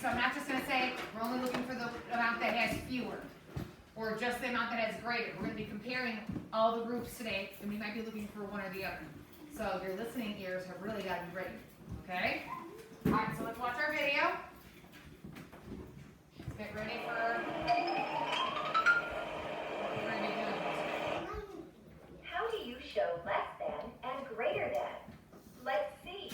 right? So I'm not just going to say we're only looking for the amount that has fewer or just the amount that has greater. We're going to be comparing all the groups today, and we might be looking for one or the other. So your listening ears have really got to be ready, okay? All right, so let's watch our video. Let's get ready for what we're going to be doing today. How do you show less than and greater than? Let's see.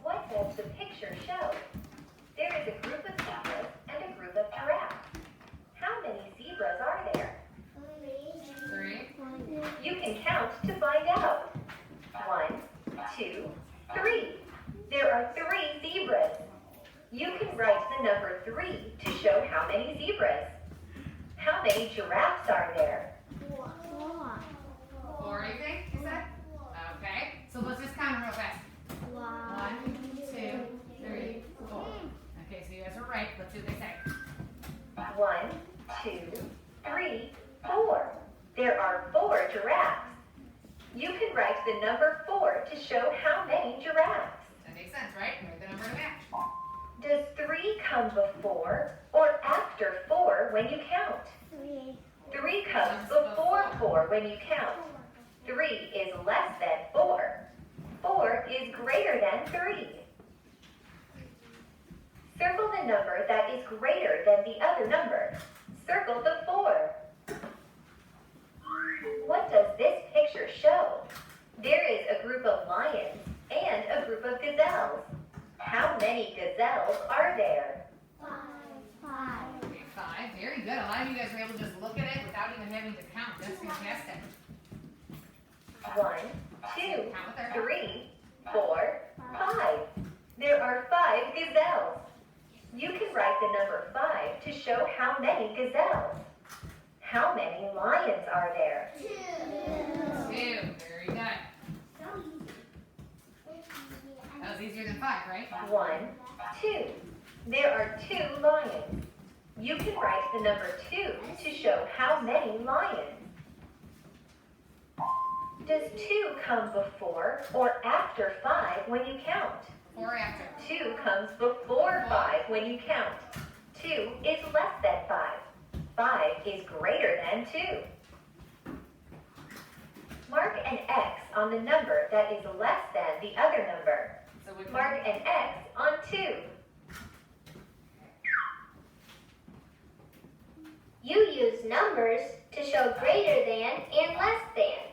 What does the picture show? There is a group of zebras and a group of giraffes. How many zebras are there? 3. You can count to find out. 1, 2, 3. There are 3 zebras. You can write the number 3 to show how many zebras. How many giraffes are there? 4, you think, you said? Okay, so let's just count them real fast. 1, 2, 3, 4. Okay, so you guys are right. Let's see what they say. 1, 2, 3, 4. There are 4 giraffes. You can write the number 4 to show how many giraffes. That makes sense, right? Write the number to match. Does 3 come before or after 4 when you count? 3 comes before 4 when you count. 3 is less than 4. 4 is greater than 3. Circle the number that is greater than the other number. Circle the 4. What does this picture show? There is a group of lions and a group of gazelles. How many gazelles are there? 5. Very good. A lot of you guys were able to just look at it without even having to count. That's fantastic. 1, 2, 3, 4, 5. There are 5 gazelles. You can write the number 5 to show how many gazelles. How many lions are there? 2. Very good. That was easier than 5, right? 1, 2. There are 2 lions. You can write the number 2 to show how many lions. Does 2 come before or after 5 when you count? 4 after. 2 comes before 5 when you count. 2 is less than 5. 5 is greater than 2. Mark an X on the number that is less than the other number. So which Mark one? an X on 2. You use numbers to show greater than and less than.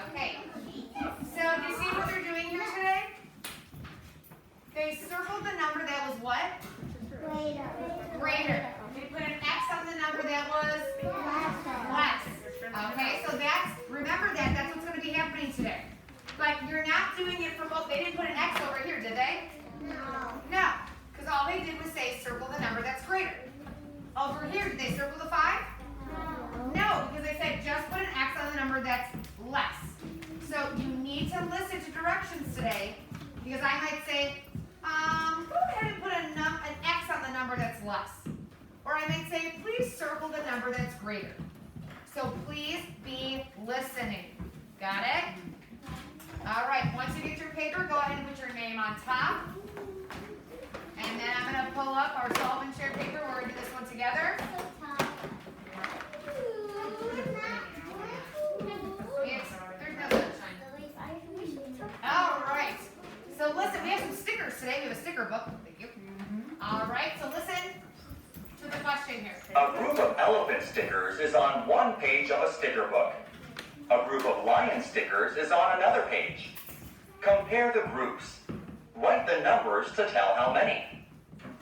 Okay. So do you see what they're doing here today? They circled the number that was what? Greater. They put an X on the number that was less. Okay, so remember that's what's going to be happening today. But you're not doing it for both. They didn't put an X over here, did they? No, because all they did was say circle the number that's greater. Over here, did they circle the 5? No, because they said just put an X on the number that's less. So you need to listen to directions today, because I might say, go ahead and put an X on the number that's less. Or I might say, please circle the number that's greater. So please be listening. Got it? All right, once you get your paper, go ahead and put your name on top. And then I'm going to pull up our solve and share paper. We're going to do this one together. There's no sunshine. All right. So listen, we have some stickers today. We have a sticker book. Thank you. All right, so listen to the question here. A group of elephant stickers is on one page of a sticker book. A group of lion stickers is on another page. Compare the groups. Write the numbers to tell how many.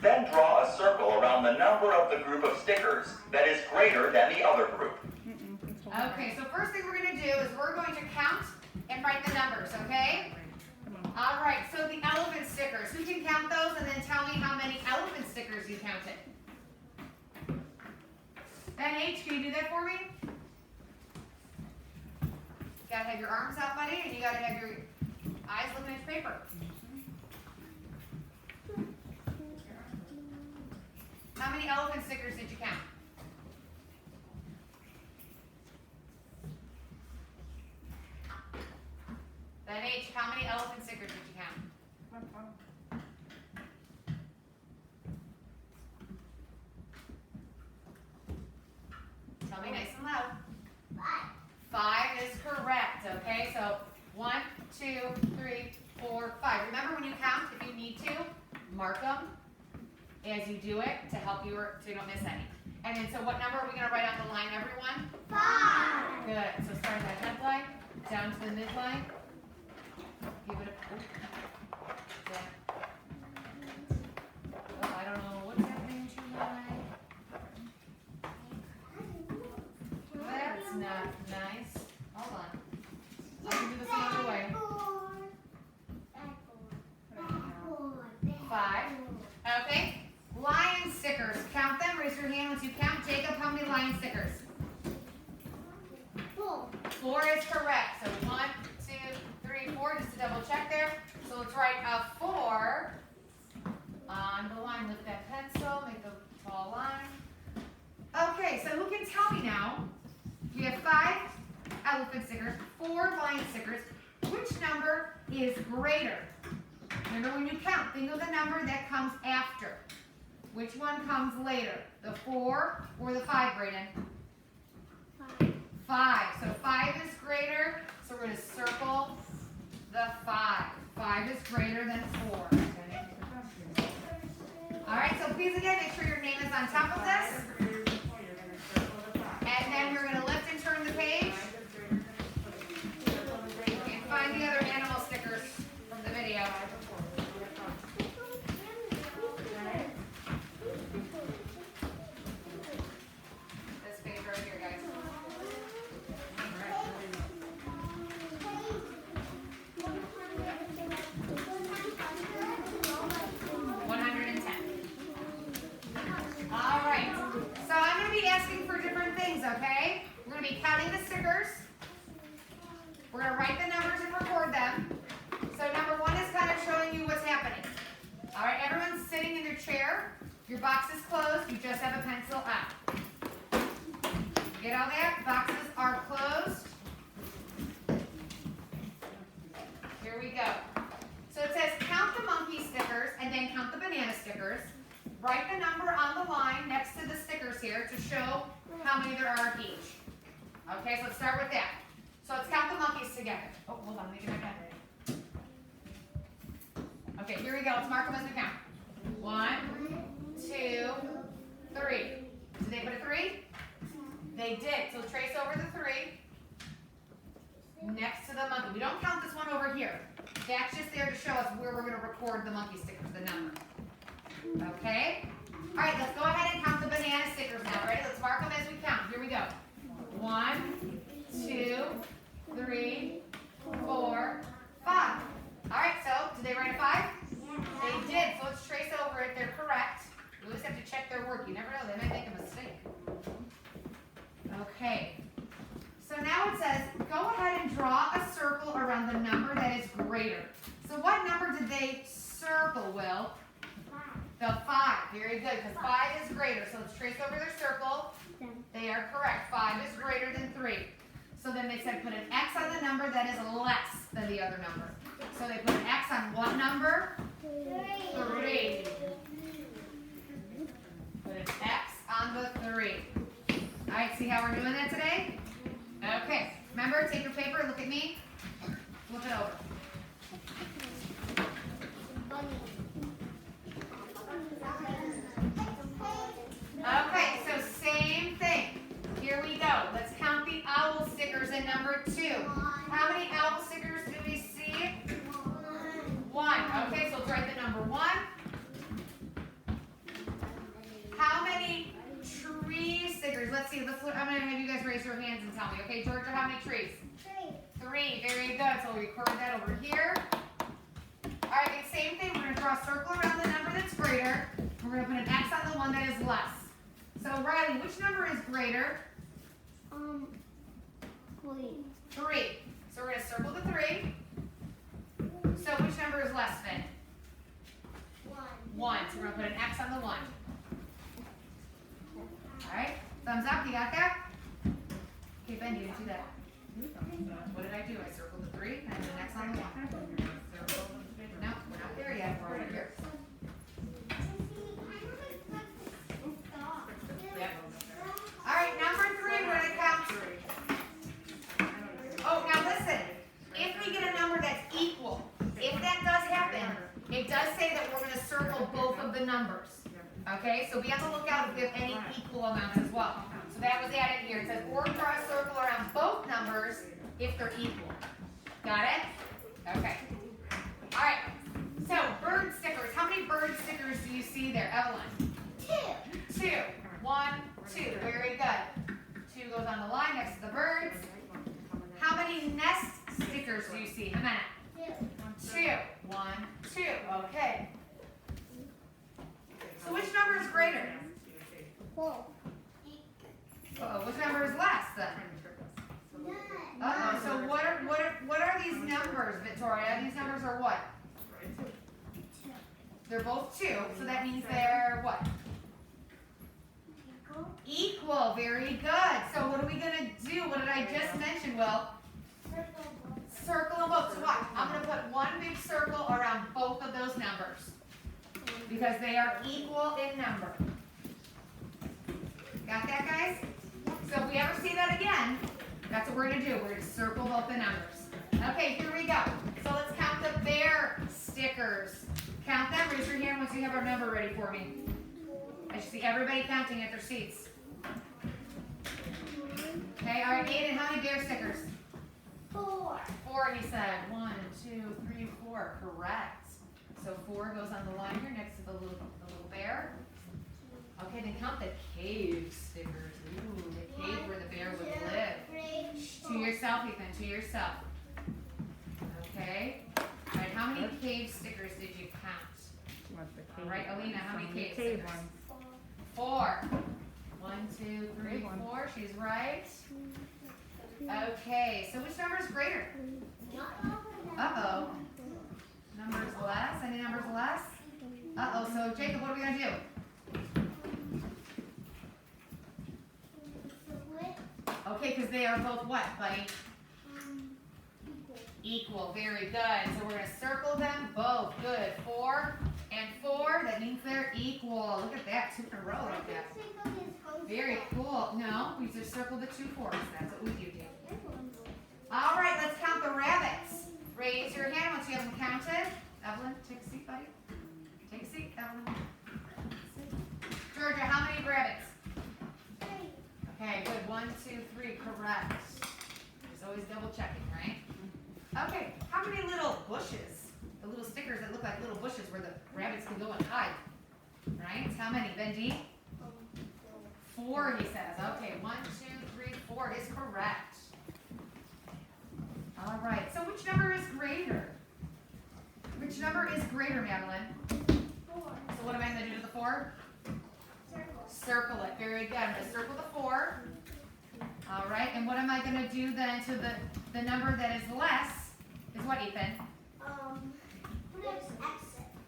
Then draw a circle around the number of the group of stickers that is greater than the other group. Okay, so first thing we're going to do is we're going to count and write the numbers, okay? All right, so the elephant stickers. Who can count those and then tell me how many elephant stickers you counted? Ben H, can you do that for me? You got to have your arms out, buddy, and you got to have your eyes looking at your paper. How many elephant stickers did you count? Ben H, how many elephant stickers did you count? Tell me nice and loud. 5 is correct, okay? So 1, 2, 3, 4, 5. Remember when you count, if you need to, mark them as you do it to help you so you don't miss any. And then, so what number are we going to write on the line, everyone? 5. Good. So start at that headline, down to the midline. Give it a... Yeah. Oh, I don't know what's happening to my... That's not nice. Hold on. I can do this another way. 5. Okay. Lion stickers. Count them. Raise your hand once you count. Jacob, how many lion stickers? 4 is correct. So 1, 2, 3, 4. Just to double check there. So let's write a 4 on the line. Lift that pencil. Make the tall line. Okay. So who can tell me now? We have 5 elephant stickers, 4 lion stickers. Which number is greater? Remember when you count, think of the number that comes after. Which one comes later? The 4 or the 5, Brayden? 5. So 5 is greater, so we're going to circle the 5. 5 is greater than 4. All right, so please again, make sure your name is on top of this. And then we're going to lift and turn the page. And find the other animal stickers from the video. This page right here, guys. 110. All right. So I'm going to be asking for different things, okay? We're going to be counting the stickers. We're going to write the numbers and record them. So number 1 is kind of showing you what's happening. All right, everyone's sitting in their chair. Your box is closed. You just have a pencil out. You get all that? Boxes are closed. Here we go. So it says count the monkey stickers and then count the banana stickers. Write the number on the line next to the stickers here to show how many there are of each. Okay, so let's start with that. So let's count the monkeys together. Oh, hold on, let me get my pen ready. Okay, here we go. Let's mark them as we count. 1, 2, 3. Did they put a 3? They did. So trace over the 3 next to the monkey. We don't count this one over here. That's just there to show us where we're going to record the monkey stickers, the number. Okay? All right, let's go ahead and count the banana stickers now. Ready? Let's mark them as we count. Here we go. 1, 2, 3, 4, 5. All right, so did they write a 5? They did. So let's trace over it. They're correct. We always have to check their work. You never know. They might make a mistake. Okay. So now it says, go ahead and draw a circle around the number that is greater. So what number did they circle, Will? The 5. Very good, because 5 is greater. So let's trace over their circle. They are correct. 5 is greater than 3. So then they said put an X on the number that is less than the other number. So they put an X on what number? 3. Put an X on the 3. All right, see how we're doing that today? Okay. Remember, take your paper, look at me. Flip it over. Okay, so same thing. Here we go. Let's count the owl stickers in number 2. How many owl stickers do we see? 1. Okay, so let's write the number 1. How many tree stickers? Let's see. I'm going to have you guys raise your hands and tell me. Okay, Georgia, how many trees? 3. Very good. So we'll record that over here. All right, same thing. We're going to draw a circle around the number that's greater. We're going to put an X on the one that is less. So Riley, which number is greater? 3. 3. So we're going to circle the 3. So which number is less then? 1. So we're going to put an X on the 1. All right. Thumbs up. You got that? Okay, Ben, you didn't do that. What did I do? I circled the 3 and I put an X on the 1. No, we're not there yet. numbers. Okay, so be on the lookout if we have any equal amounts as well. So that was added here. It says, or draw a circle around both numbers if they're equal. Got it? Okay. All right. So bird stickers. How many bird stickers do you see there, Evelyn? 2. 2. 1, 2. Very good. 2 goes on the line next to the birds. How many nest stickers do you see? How many? 2. 1, 2. Okay. So which number is greater? 4. Oh, which number is less then? Uh-oh. So what are these numbers, Victoria? These numbers are what? They're both 2, so that means they're what? Equal. Very good. So what are we going to do? What did I just mention, Will? Circle them both. So what? I'm going to put one big circle around both of those numbers because they are equal in number. Got that, guys? So if we ever see that again, that's what we're going to do. We're going to circle both the numbers. Okay, here we go. So let's count the bear stickers. Count them. Raise your hand once you have our number ready for me. I should see everybody counting at their seats. Okay, all right, Aiden, how many bear stickers? 4. 4, he said. 1, 2, 3, 4. Correct. So 4 goes on the line here next to the little bear. Okay, then count the cave stickers. Ooh, the cave where the bear would live. To yourself, Ethan, to yourself. Okay. All right, how many cave stickers did you count? All right, Alina, how many cave stickers? 4. 1, 2, 3, 4. She's right. Okay, so which number is greater? Uh-oh. Numbers less? Any numbers less? Uh-oh, so Jacob, what are we going to do? Okay, because they are both what, buddy? Equal. Very good. So we're going to circle them both. Good. 4 and 4. That means they're equal. Look at that. 2 in a row like that. Very cool. No, we just circled the 2 4s. That's what we do. All right, let's count the rabbits. Raise your hand once you have them counted. Evelyn, take a seat, buddy. Take a seat, Evelyn. Georgia, how many rabbits? 3. Okay, good. 1, 2, 3. Correct. There's always double checking, right? Okay, how many little bushes? The little stickers that look like little bushes where the rabbits can go and hide. Right? How many, Benji? 4, he says. Okay, 1, 2, 3, 4 is correct. All right, so which number is greater? Which number is greater, Madeline? 4. So what am I going to do to the 4? Circle. Circle it. Very good. I'm going to circle the 4. All right, and what am I going to do then to the number that is less? Is what, Ethan? Put an X.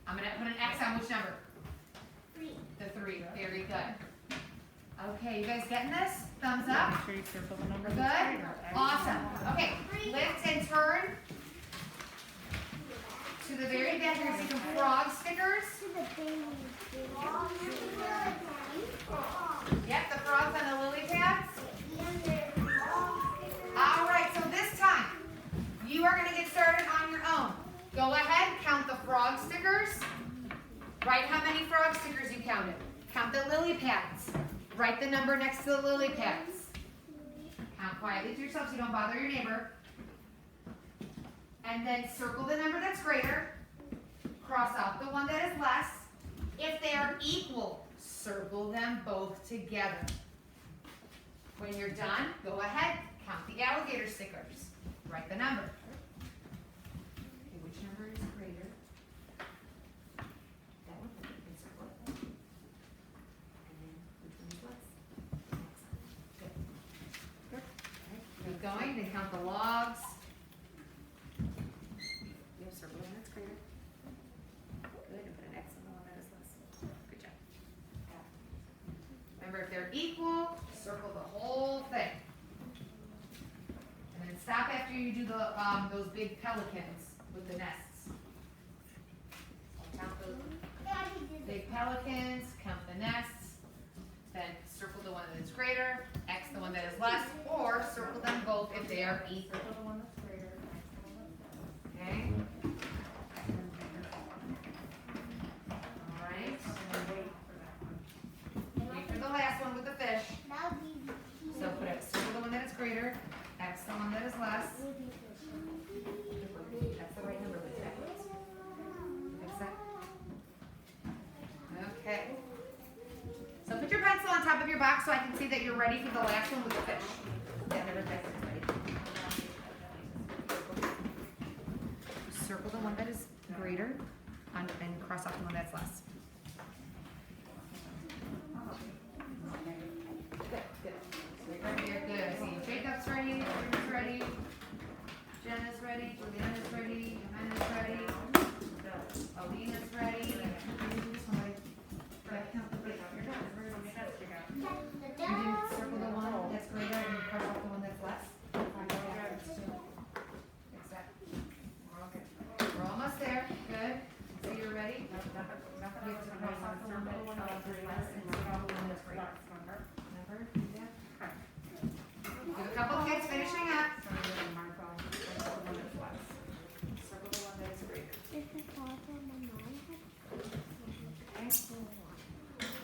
I'm going to put an X on which number? 3. The 3. Very good. Okay, you guys getting this? Thumbs up? Make sure you circle the number. Good? Awesome. Okay, lift and turn to the very back. You're going to see some frog stickers. To the baby. Yep, the frogs on the lily pads. All right, so this time, you are going to get started on your own. Go ahead, count the frog stickers. Write how many frog stickers you counted. Count the lily pads. Write the number next to the lily pads. Count quietly to yourself so you don't bother your neighbor. And then circle the number that's greater. Cross out the one that is less. If they are equal, circle them both together. When you're done, go ahead, count the alligator stickers. Write the number. Okay, which number is greater? That one, you can circle it. And then which one is less? Good. Good. All right, keep going, then count the logs. You have circle the one that's greater. Good, and put an X on the one that is less. Good job. Remember, if they're equal, circle the whole thing. And then stop after you do the those big pelicans with the nests. So count those big pelicans, count the nests, then circle the one that is greater, X the one that is less, or circle them both if they are equal. Circle the one that's greater, X the one that's less. Okay? Alright. top of your box so I can see that you're ready for the last one with the fish. Yeah, never ready. Circle the one that is greater and cross off the one that's less. Good. Right here, good. I see Jacob's ready, Jacob's ready, Jenna's ready, Juliana's ready, Johanna's ready, Alina's ready. Somebody, go ahead, count the three. You're done. You didn't circle the one that's greater and cross off the one that's less? We're almost there. Good. So you're ready? You have to cross off the one that's less and circle the one that's greater. Remember? Yeah. We have a couple of kids finishing up. Circle the one that's greater.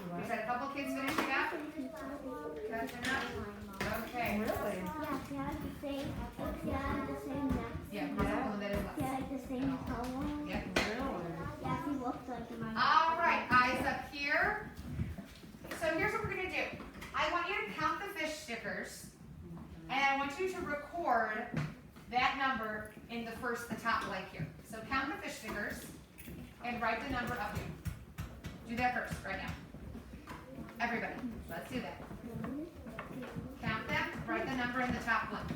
We had a couple kids finishing up. Catching up. Okay. Really? Yeah, cross off the one that is less. Yep. All right, eyes up here. So here's what we're going to do. I want you to count the fish stickers, and I want you to record that number in the top blank here. So count the fish stickers and write the number up here. Do that first, right now. Everybody, let's do that. Count them, write the number in the top blank.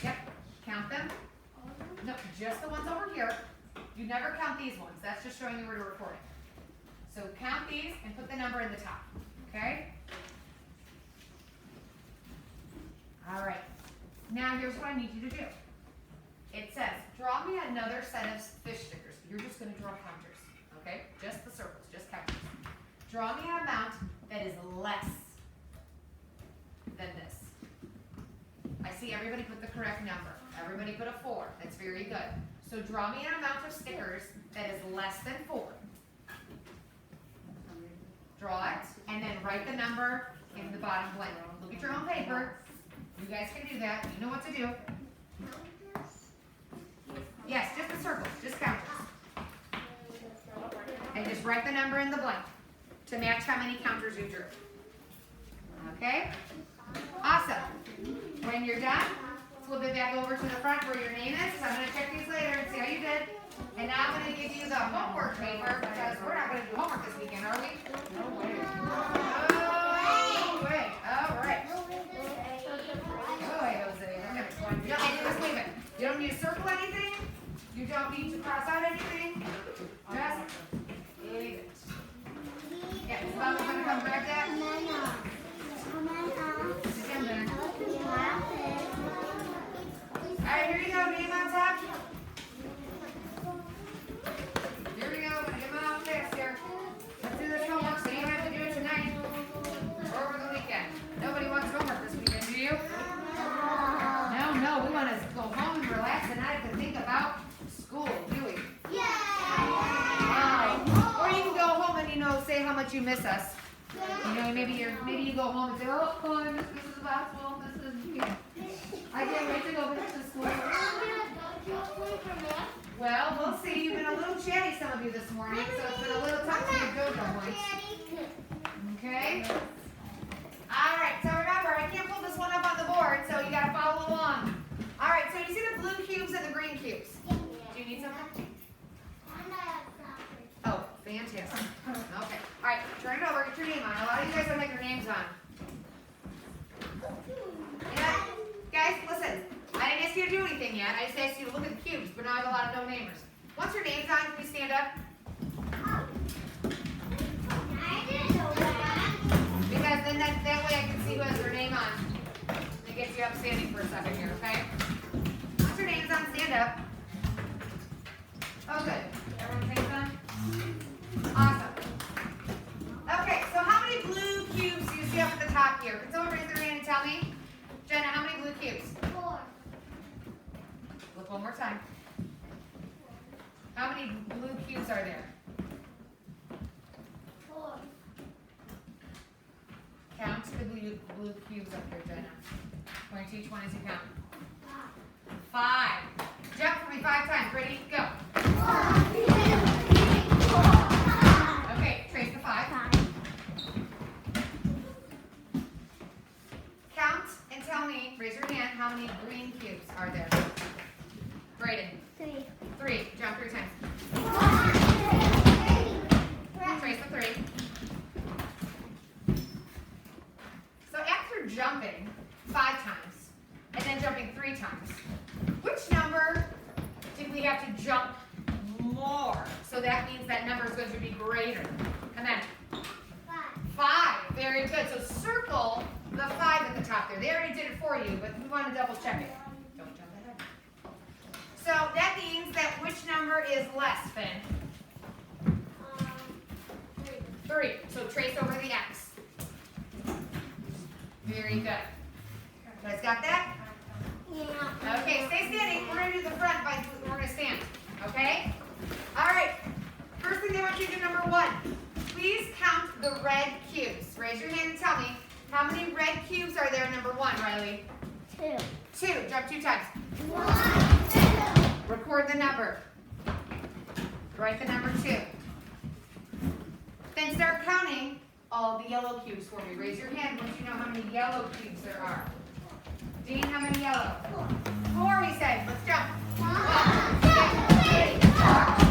Yep, count them. No, just the ones over here. You never count these ones. That's just showing you where to record it. So count these and put the number in the top, okay? All right. Now here's what I need you to do. It says, draw me another set of fish stickers. You're just going to draw counters, okay? Just the circles, just counters. Draw me an amount that is less than this. I see everybody put the correct number. Everybody put a 4. That's very good. So draw me an amount of stickers that is less than 4. Draw it, and then write the number in the bottom blank. Look at your own paper. You guys can do that. You know what to do. Yes, just the circles, just counters. And just write the number in the blank to match how many counters you drew. Okay? Awesome. When you're done, flip it back over to the front where your name is. I'm going to check these later and see how you did. And now I'm going to give you the homework paper because we're not going to do homework this weekend, are we? No way. No way. All right. Go ahead, Jose. You don't need to leave it. You don't need to circle anything. You don't need to cross out anything. Just leave it. Yeah, is Mama going to come grab that? Sit down there. All right, here you go. Name on top. Here we go. I'm going to get my own fast here. Let's do this homework so you don't have to do it tonight or over the weekend. Nobody wants homework this weekend, do you? No. We want to go home and relax and not have to think about school, do we? Yeah. Or you can go home and, say how much you miss us. Maybe you go home and say, oh, I miss Mrs. Boswell. I can't wait to go back to school. Well, we'll see. You've been a little chatty, some of you, this morning, so it's been a little tough to get go-go points. Okay? All right, so remember, I can't pull this one up on the board, so you got to follow along. All right, so you see the blue cubes and the green cubes? Do you need something? Oh, fantastic. Okay. All right, turn it over. Get your name on. A lot of you guys don't have your names on. Yeah. Guys, listen. I didn't ask you to do anything yet. I just asked you to look at the cubes, but now I have a lot of no-namers. Once your name's on, can we stand up? Because then that way I can see who has their name on. It gets you up standing for a second here, okay? Once your name's on, stand up. Oh, good. Everyone's name's on? Awesome. Okay, so how many blue cubes do you see up at the top here? Can someone raise their hand and tell me? Jenna, how many blue cubes? 4. Look one more time. How many blue cubes are there? 4. Count the blue cubes up here, Jenna. Point to each one as you count. 5. Jump for me 5 times. Ready? Go. 1, 2, 3, 4, 5. Okay, trace the 5. Three. 3. Jump 3 times. Trace the 3. So after jumping 5 times and then jumping 3 times, which number did we have to jump more? So that means that number is going to be greater. Come on. 5. Very good. So circle the 5 at the top there. They already did it for you, but we want to double check it. Don't jump ahead. So that means that which number is less, Finn? 3. So trace over the X. Very good. You guys got that? Yeah. Okay, stay standing. We're going to do the front by, we're going to stand. Okay? All right. First thing I want you to do, number 1. Please count the red cubes. Raise your hand and tell me, how many red cubes are there, number 1, Riley? 2. 2. Jump 2 times. 1, 2. Record the number. Write the number 2. Then start counting all the yellow cubes for me. Raise your hand once you know how many yellow cubes there are. Dean, how many yellow? 4, he said. Let's jump. 1, 2, 3, 4.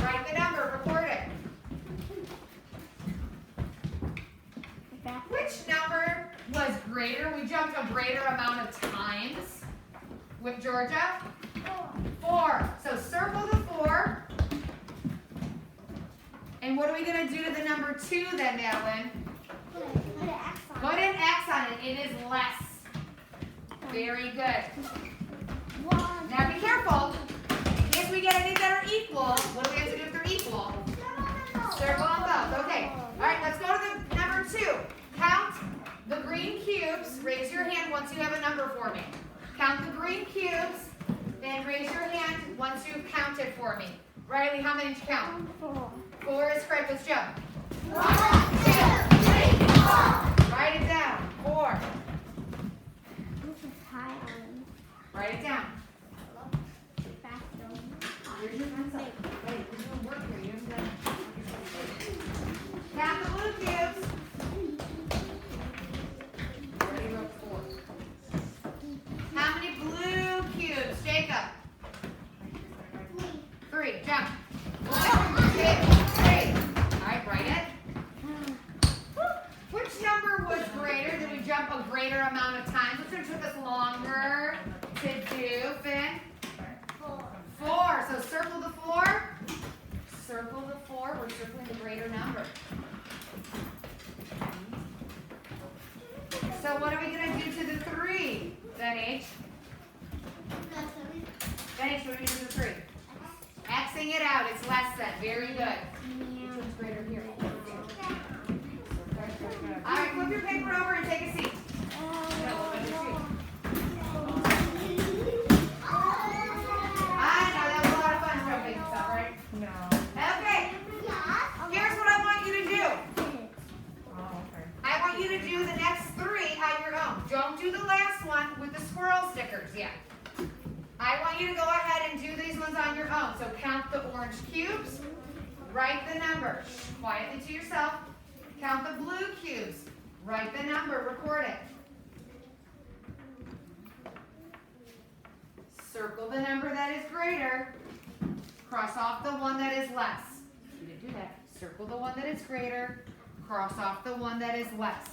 Write the number. Record it. Which number was greater? We jumped a greater amount of times with Georgia. 4. So circle the 4. And what are we going to do to the number 2 then, Madeline? Put an X on it. It is less. Very good. Now be careful. In case we get any that are equal, what do we have to do if they're equal? Circle them both. Okay. All right, let's go to the number 2. Count the green cubes. Raise your hand once you have a number for me. Count the green cubes. Then raise your hand once you've counted for me. Riley, how many did you count? 4 is correct. Let's jump. 1, 2, 3, 4. Write it down. 4. Write it down. Here's your pencil. Wait, we're doing work here. You haven't done it. Count the blue cubes. Already wrote 4. How many blue cubes, Jacob? 3. Jump. 1, 2, 3. All right, write it. Which number was greater? Did we jump a greater amount of times? Which one took us longer to do, Finn? 4. So circle the 4. Circle the 4. We're circling the greater number. So what are we going to do to the 3? Then H. Then H, what are we going to do to the 3? Xing it out. It's less than. Very good. Which one's greater here? All right, flip your paper over and take a seat. I know, that was a lot of fun jumping and stuff, right? No. Okay, here's what I want you to do. Oh, okay. I want you to do the next 3 on your own. Don't do the last one with the squirrel stickers yet. I want you to go ahead and do these ones on your own. So count the orange cubes. Write the number. Quietly to yourself. Count the blue cubes. Write the number. Record it. Circle the number that is greater. Cross off the one that is less. You didn't do that. Circle the one that is greater. Cross off the one that is less.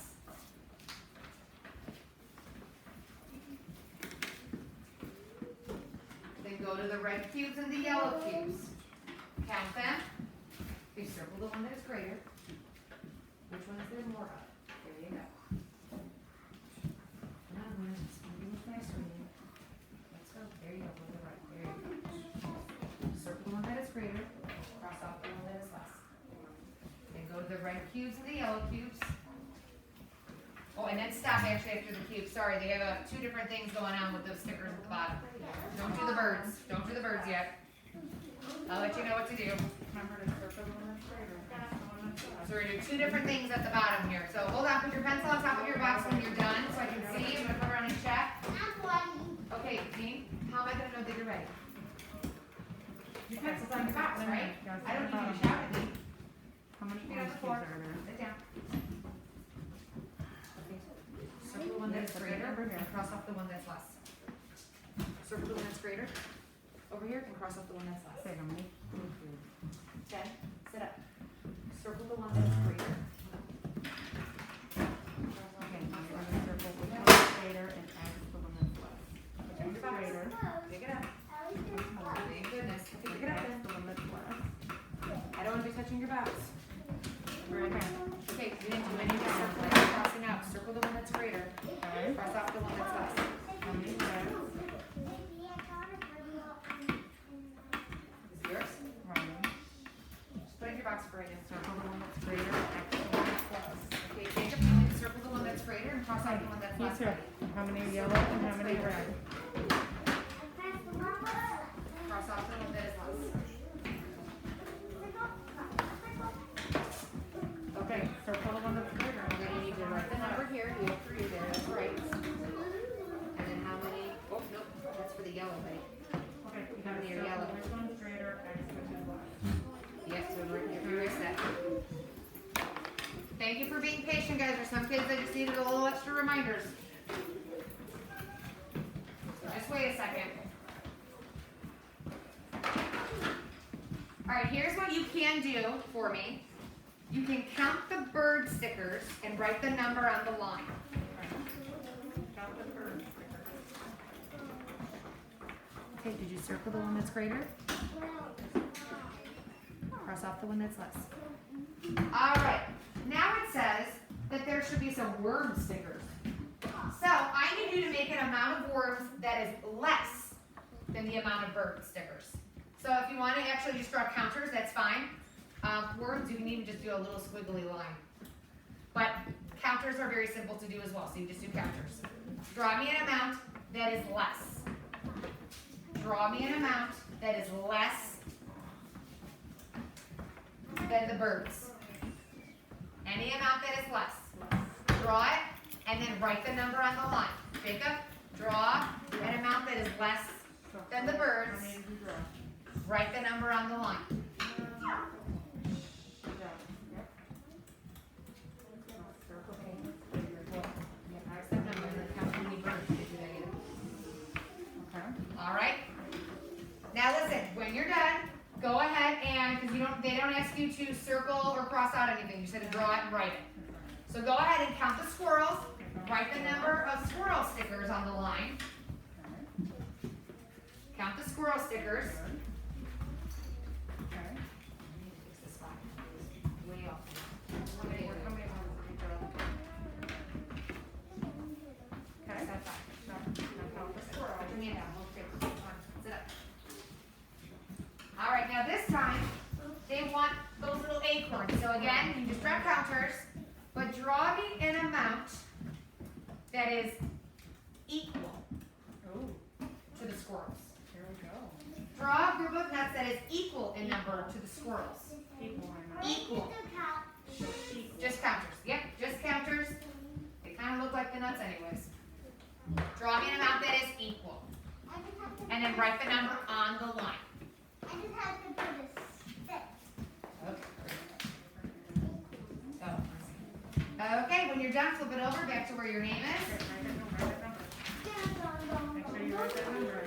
Then go to the red cubes and the yellow cubes. Count them. Okay, circle the one that is greater. Which one is there more of? There you go. Now I'm going to speed a little faster. Let's go. There you go. Go to the right. There you go. Circle the one that is greater. Cross off the one that is less. Then go to the red cubes and the yellow cubes. Oh, and then stop actually after the cubes. Sorry, they have 2 different things going on with those stickers at the bottom. Don't do the birds. Don't do the birds yet. I'll let you know what to do. Remember to circle the one that's greater. So we're going to do 2 different things at the bottom here. So hold on, put your pencil on top of your box when you're done so I can see. I'm going to come around and check. Okay, Dean, how am I going to know that you're ready? Your pencil's on your box, right? I don't need you to shout at me. How many Feet on orange the cubes floor. are there? Sit down. Okay. Circle the one that's greater and cross off the one that's less. Circle the one that's greater. Okay. over here and cross off the one that's less. Say how many? 10, sit up. Circle the one that's greater. Okay, now you're gonna circle which one is greater and X the one that's less. Which one's greater? Pick it up. Thank goodness. Okay, pick it up X then. the one that's less. I don't want to be touching your box. Okay. Okay, you didn't do any circling or crossing out. Circle the one that's greater. Okay. Cross off the one that's less. How many X? Is it yours? Ryan. Just put it in your box for right now. Circle the one that's greater, X the one that's less. Okay, take a point, circle the one that's greater and cross out the one that's less. These are, how many yellow and how many red? Cross off the one that is less. Okay, circle the one that's greater. And then you need to write the number here, you have 3 there, that's right. And then how many, oh, nope, that's for the yellow, buddy. Okay, you How gotta many are circle yellow? which one's greater, X which is less. Yes, so right here, erase that. Thank you for being patient, guys. For some kids, I just needed a little extra reminders. Just wait a second. All right, here's what you can do for me. You can count the bird stickers and write the number on the line. Count the bird stickers. Okay, did you circle the one that's greater? Cross off the one that's less. All right, now it says that there should be some worm stickers. So I need you to make an amount of worms that is less than the amount of bird stickers. So if you want to actually just draw counters, that's fine. Worms, you can even just do a little squiggly line. But counters are very simple to do as well, so you just do counters. Draw me an amount that is less. Draw me an amount that is less than the birds. Any amount that is less. Draw it, and then write the number on the line. Jacob, draw an amount that is less than the birds. How many did you draw? Write the number on the line. Good job. Yep. Circle the one that's greater. Write the number and then count how many birds did you get. Okay. All right. Now listen, when you're done, go ahead and because they don't ask you to circle or cross out anything. You said to draw it and write it. So go ahead and count the squirrels. Write the number of squirrel stickers on the line. Count the squirrel stickers. Okay. Fix this spot. Way off. How many ones did you draw? Okay. That's fine. Now count the squirrel. Put your hand down. Okay. Come on. Sit up. All right. Now this time, they want those little acorns. So again, you just draw counters, but draw me an amount that is equal Oh, to the squirrels. here we go. Draw a group of nuts that is equal in number to the squirrels. Equal and Equal. Just counters. Yep, just counters. They kind of look like the nuts anyways. Draw me an amount that is equal. And then write the number on the line. Okay, when you're done, flip it over back to where your name is. write that number. Make sure you write that number.